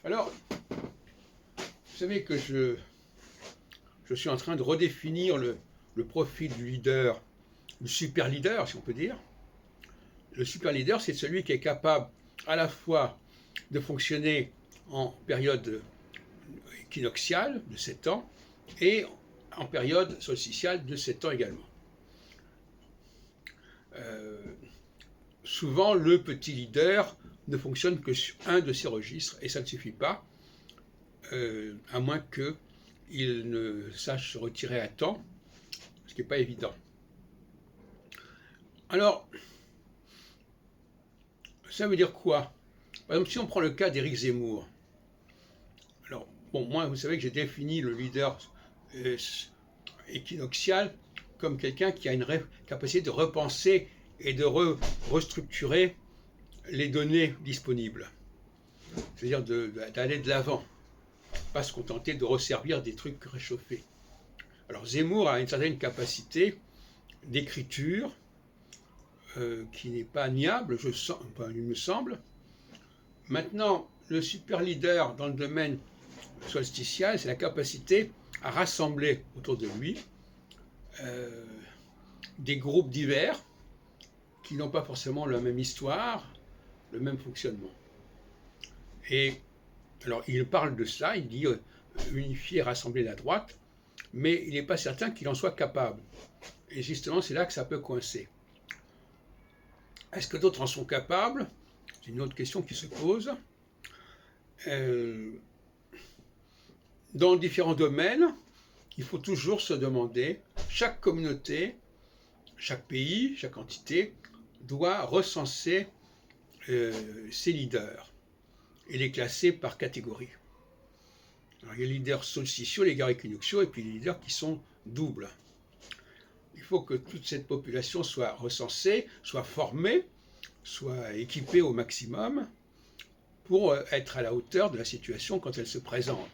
Alors, vous savez que je suis en train de redéfinir le profil du leader, du super leader, si on peut dire. Le super leader, c'est celui qui est capable à la fois de fonctionner en période équinoxiale de 7 ans et en période solsticiale de 7 ans également. Souvent, le petit leader ne fonctionne que sur un de ces registres et ça ne suffit pas, à moins qu'il ne sache se retirer à temps, ce qui n'est pas évident. Alors, ça veut dire quoi? Par exemple, si on prend le cas d'Éric Zemmour, alors, bon, moi, vous savez que j'ai défini le leader équinoxial comme quelqu'un qui a une capacité de repenser et de restructurer les données disponibles. C'est-à-dire d'aller de l'avant, pas se contenter de resservir des trucs réchauffés. Alors Zemmour a une certaine capacité d'écriture qui n'est pas niable, il me semble. Maintenant, le super leader dans le domaine solsticial, c'est la capacité à rassembler autour de lui des groupes divers qui n'ont pas forcément la même histoire, le même fonctionnement. Et alors il parle de cela, il dit unifier, rassembler la droite, mais il n'est pas certain qu'il en soit capable. Et justement, c'est là que ça peut coincer. Est-ce que d'autres en sont capables? C'est une autre question qui se pose. Dans différents domaines, il faut toujours se demander, chaque communauté, chaque pays, chaque entité doit recenser ses leaders et les classer par catégorie. Alors, il y a les leaders solsticiaux, les leaders équinoxiaux, et puis les leaders qui sont doubles. Il faut que toute cette population soit recensée, soit formée, soit équipée au maximum pour être à la hauteur de la situation quand elle se présente.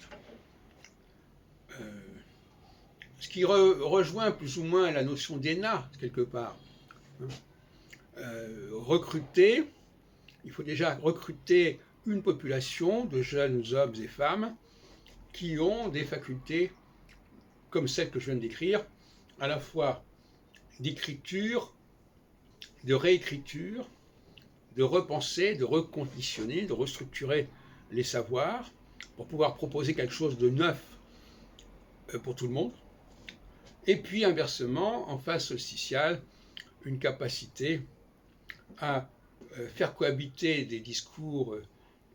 Ce qui rejoint plus ou moins la notion d'ENA, quelque part. Recruter, il faut déjà recruter une population de jeunes hommes et femmes qui ont des facultés comme celles que je viens de décrire, à la fois d'écriture, de réécriture, de repenser, de reconditionner, de restructurer les savoirs pour pouvoir proposer quelque chose de neuf pour tout le monde. Et puis inversement, en phase solsticiale, une capacité à faire cohabiter des discours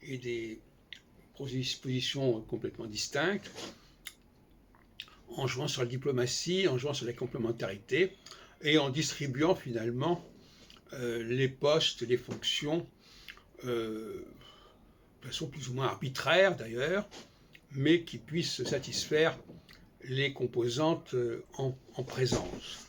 et des positions complètement distinctes, en jouant sur la diplomatie, en jouant sur la complémentarité, et en distribuant finalement les postes, les fonctions, de façon plus ou moins arbitraire d'ailleurs, mais qui puissent satisfaire les composantes en présence.